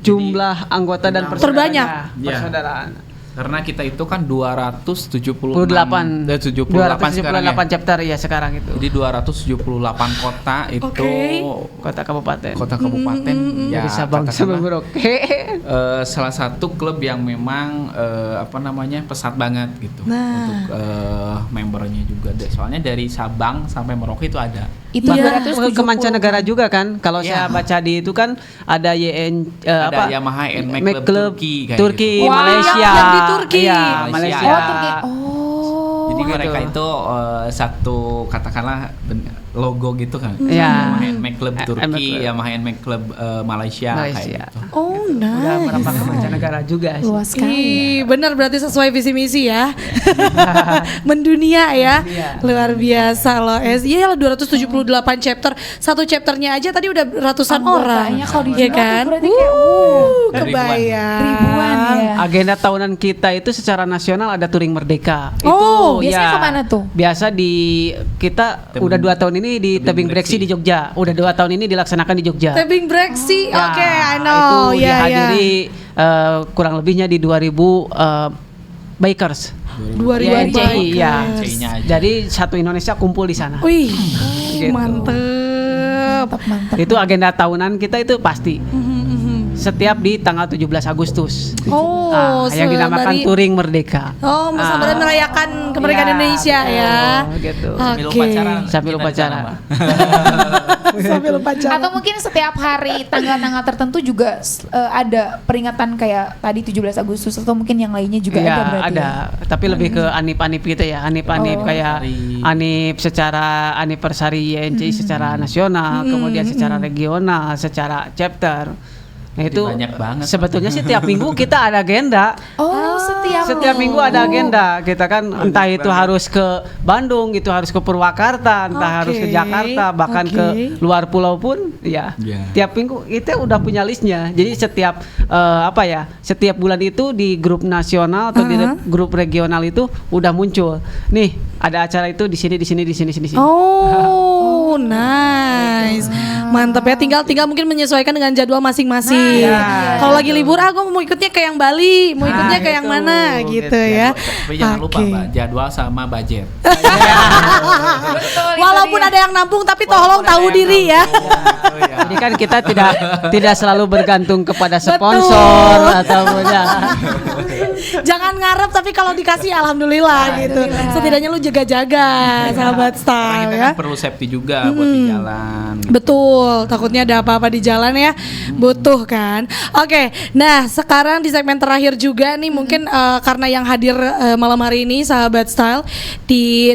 jumlah anggota dan terbanyak persaudaraan. Karena kita itu kan 278 chapter ya sekarang itu. Jadi 278 kota itu kota kabupaten ya, dari Sabang sampai Merauke. Salah satu klub yang memang pesat banget gitu untuk membernya juga. Soalnya dari Sabang sampai Merauke itu ada. Itu ke mancanegara juga kan. Kalau saya baca di itu kan ada ada Yamaha NMAX Club Turki, gitu. Malaysia. Yang di Turki. Malaysia. Jadi Jadi mereka itu satu katakanlah logo gitu kan. Iya. Sama Handmade Club Turki, Club. sama Handmade Club Malaysia kayak gitu. Oh, Udah nice. berapa ke mancanegara juga sih. Luas sekali. Ih, benar berarti sesuai visi misi ya. Mendunia ya. Luar biasa loh. Iya lah 278 chapter. Satu chapternya aja tadi udah ratusan orang. Anggotanya kalau Iya dijumlah kan? tuh berarti kayak Kebayang. ribuan ya. Agenda tahunan kita itu secara nasional ada touring merdeka. Oh, itu biasanya kemana tuh? Biasa di kita udah 2 tahun ini di Tebing Breksi di Jogja. Udah 2 tahun ini dilaksanakan di Jogja. Tebing Breksi. Ya, Oke, I know. Itu Ya, ya. dihadiri kurang lebihnya di 2000 bikers. 2000 YNCI ya. YNCI-nya aja. Jadi satu Indonesia kumpul di sana. Wih, Gitu. mantep. Mantap. Itu agenda tahunan kita itu pasti. Setiap di tanggal 17 Agustus. Oh, Yang dinamakan sembari- Touring Merdeka. Oh, sembari merayakan kemerdekaan Iya, Indonesia ya. betul, gitu. Sambil Oke. upacara. Sambil kita upacara. di sana, Mbak. Sambil upacara. Atau mungkin setiap hari tanggal-tanggal tertentu juga ada peringatan kayak tadi 17 Agustus atau mungkin yang lainnya juga Iya, ada berarti. ada. ya? Tapi lebih ke anip-anip gitu ya. Anip-anip kayak Hari. anip secara anniversary YNCI secara nasional, kemudian secara regional, secara chapter. Nah Jadi itu banyak banget. sebetulnya sih tiap minggu kita ada agenda. Oh, Setiap minggu ada agenda. Kita kan entah itu harus ke Bandung, itu harus ke Purwakarta, entah harus ke Oke, Jakarta, bahkan oke. ke luar pulau pun, ya. Iya. Tiap minggu kita udah punya listnya. Jadi setiap setiap bulan itu di grup nasional atau di grup regional itu udah muncul. Nih, ada acara itu di sini. Oh, nice. Mantap ya. Tinggal mungkin menyesuaikan dengan jadwal masing-masing. Kalau lagi libur, gue mau ikutnya ke yang Bali, mau ikutnya ke yang itu. mana gitu ya. Tapi jangan lupa Oke. Mbak, jadwal sama budget. Betul, itu Walaupun dia. ada yang nampung, tapi tolong tahu diri ya. Jadi kan kita tidak selalu bergantung kepada sponsor ataupun ya. Jangan ngarep, tapi kalau dikasih alhamdulillah gitu. Setidaknya lu jaga-jaga, sahabat Karena style kita ya. kan perlu safety juga buat di jalan. Betul, takutnya ada apa-apa di jalan ya, butuh kan. Oke, nah sekarang di segmen terakhir juga nih mungkin karena yang hadir malam hari ini sahabat style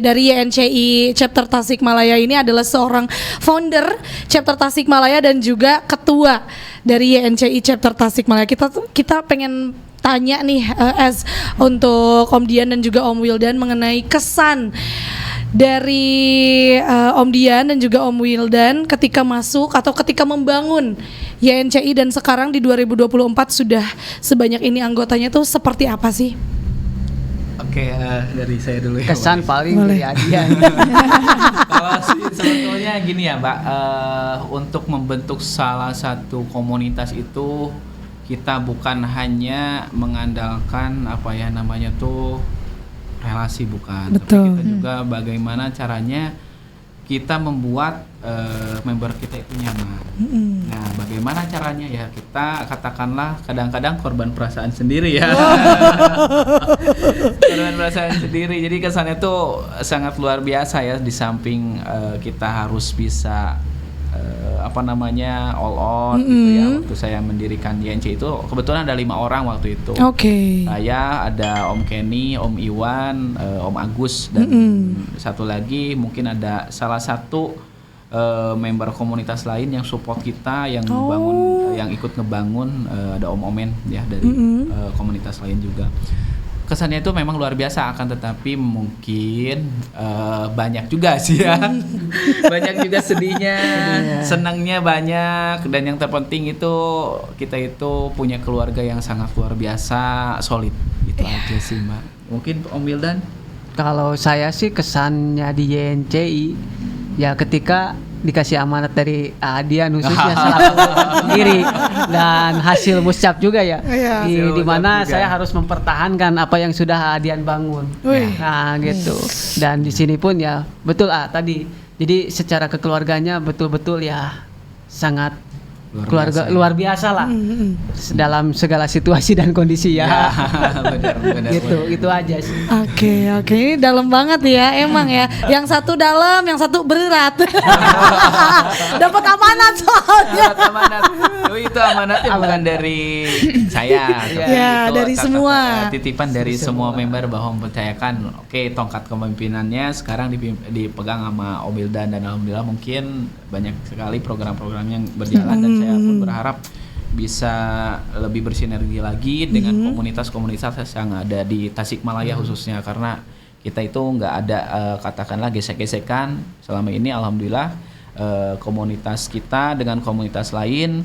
dari YNCI Chapter Tasikmalaya ini adalah seorang founder Chapter Tasikmalaya dan juga ketua dari YNCI Chapter Tasikmalaya. Kita pengen tanya nih untuk Om Dian dan juga Om Wildan mengenai kesan dari Om Dian dan juga Om Wildan ketika masuk atau ketika membangun YNCI dan sekarang di 2024 sudah sebanyak ini anggotanya tuh seperti apa sih? Oke, dari saya dulu ya. Kesan paling Boleh. dari Adian. Kalau sih sebetulnya gini ya Mbak, untuk membentuk salah satu komunitas itu kita bukan hanya mengandalkan apa ya namanya tuh relasi, bukan. Betul. Tapi kita juga bagaimana caranya kita membuat member kita itu nyaman. Nah, bagaimana caranya ya, kita katakanlah kadang-kadang korban perasaan sendiri ya. Korban perasaan sendiri. Jadi kesannya tuh sangat luar biasa ya, di samping kita harus bisa all out gitu ya. Waktu saya mendirikan YNCI itu kebetulan ada 5 orang waktu itu. Oke. Saya, ada Om Kenny, Om Iwan, Om Agus, dan satu lagi mungkin ada salah satu member komunitas lain yang support kita, yang yang ikut ngebangun, ada Om Omen ya dari komunitas lain juga. Kesannya itu memang luar biasa, akan tetapi mungkin banyak juga sih ya. Banyak juga sedihnya, senangnya banyak, dan yang terpenting itu kita itu punya keluarga yang sangat luar biasa, solid. Itu aja sih Mbak. Mungkin Om Wildan? Kalau saya sih kesannya di YNCI ya ketika dikasih amanat dari Adian khususnya selaku pendiri dan hasil muscap juga ya. Iya. Di mana Muscap juga. saya harus mempertahankan apa yang sudah Adian bangun. Wih. Nah, gitu. Dan di sini pun ya betul tadi. Jadi secara kekeluarganya betul-betul ya sangat keluarga biasa, ya. luar biasa lah dalam segala situasi dan kondisi ya. Ya, benar. Gitu, itu aja sih. Oke, ini dalam banget ya, emang ya. Yang satu dalam, yang satu berat. Dapat amanat soalnya. Dapat amanat. Oh, itu amanatnya bukan dari saya, tapi Ya, itu dari semua. titipan dari semua member bahwa mempercayakan, oke, tongkat kepemimpinannya sekarang dipegang sama Om Wildan, dan alhamdulillah mungkin banyak sekali program-program yang berjalan dan saya pun berharap bisa lebih bersinergi lagi dengan komunitas-komunitas yang ada di Tasikmalaya khususnya, karena kita itu nggak ada katakanlah gesek-gesekan selama ini. Alhamdulillah komunitas kita dengan komunitas lain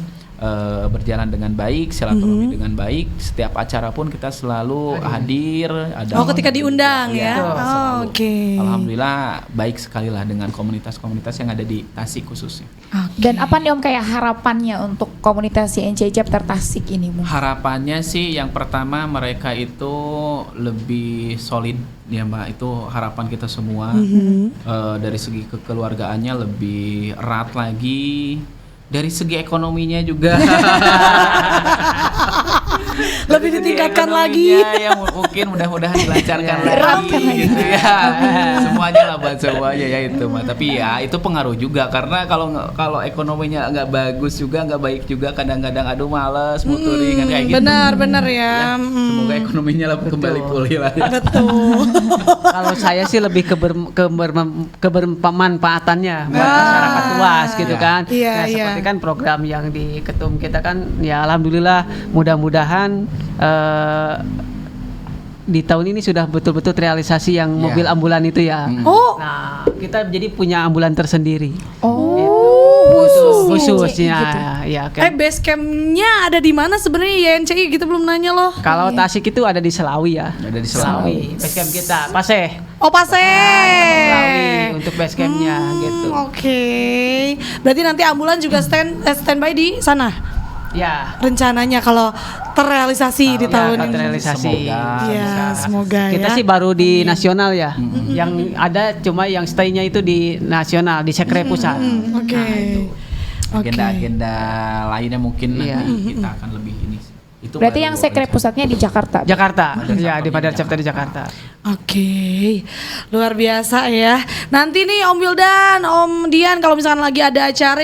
berjalan dengan baik, silaturahmi dengan baik. Setiap acara pun kita selalu hadir. Ada Ketika diundang ya. selalu. Oke. Alhamdulillah baik sekali lah dengan komunitas-komunitas yang ada di Tasik khususnya. Dan apa nih Om kayak harapannya untuk komunitas YNCI Chapter Tasik ini? Harapannya sih yang pertama mereka itu lebih solid ya Mbak, itu harapan kita semua. Dari segi kekeluargaannya lebih erat lagi, dari segi ekonominya juga Lebih ditingkatkan lagi. ya mungkin mudah-mudahan dilancarkan Dirapkan lagi lagi. gitu ya. Semuanya lah buat semuanya ya itu mah. Tapi ya itu pengaruh juga, karena kalau ekonominya nggak bagus juga, nggak baik juga, kadang-kadang aduh males mau touring kan kayak gitu. Benar ya. Semoga ekonominya lah kembali pulih lah. Betul. Kalau saya sih lebih kebermanfaatannya buat masyarakat luas gitu kan. Iya, Nah, iya. seperti kan program yang di ketum kita kan ya alhamdulillah mudah-mudahan di tahun ini sudah betul-betul realisasi yang mobil ambulan itu ya. Oh, Nah, kita jadi punya ambulan tersendiri. Khusus Khususnya gitu. ya kan. base campnya ada di mana sebenarnya YNCI? Kita belum nanya loh. Kalau Tasik itu ada di Selawi ya. Ada di Selawi. Base camp kita Paseh. Oh, Paseh. Selawi untuk base campnya gitu. Oke. Berarti nanti ambulan juga standby di sana. Ya. Rencananya kalau terrealisasi di tahun ini. Terrealisasi. Iya, semoga Kita ya. sih baru di nasional ya. Yang ada cuma yang stay-nya itu di nasional di Sekre Pusat. Oke. Oke. Agenda-agenda lainnya mungkin Iya. nanti kita akan lebih ini. Itu Berarti baru yang sekre rencana. pusatnya di Jakarta. Jakarta. Ya, di Padar Jakarta. Chapter di Jakarta. Oke, luar biasa ya. Nanti nih Om Wildan, Om Dian, kalau misalkan lagi ada acara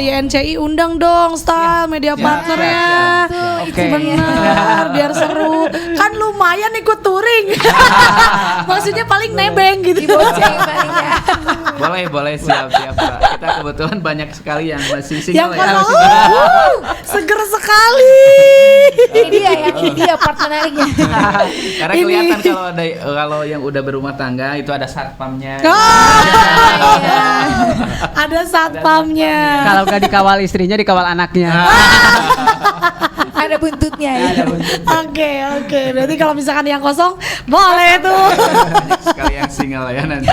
YNCI undang dong style media partnernya. siap. Oke. Benar, biar seru. Kan lumayan ikut touring. Maksudnya paling nebeng gitu. Diboceng paling ya. Boleh siap Kak. Kita kebetulan banyak sekali yang masih Yang single ya. seger sekali. Ini dia part menariknya. Karena Ini. kelihatan kalau yang udah berumah tangga itu ada satpamnya. Ada satpamnya. Kalau nggak dikawal istrinya, dikawal anaknya. Ada buntutnya ya. Oke. Berarti kalau misalkan yang kosong boleh tuh. Banyak sekali yang single ya nanti.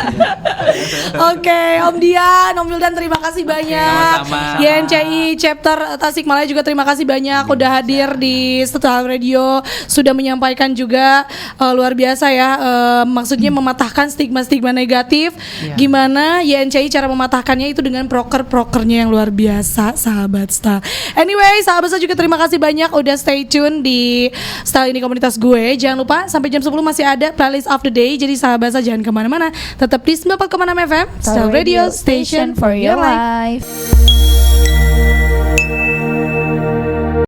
Oke, Om Dian, Om Wildan terima kasih banyak. Sama-sama. YNCI Chapter Tasikmalaya juga terima kasih banyak udah hadir di Style Radio, sudah menyampaikan juga luar biasa ya, maksudnya mematahkan stigma-stigma negatif. Iya. Gimana YNCI cara mematahkannya itu dengan proker-prokernya yang luar biasa, sahabat Style. Anyway, sahabat Style juga terima kasih banyak udah stay tune di Style ini komunitas gue. Jangan lupa sampai jam 10 masih ada playlist of the day. Jadi sahabat Style jangan kemana-mana, tetap di 94,6 FM Style Radio Station for your life.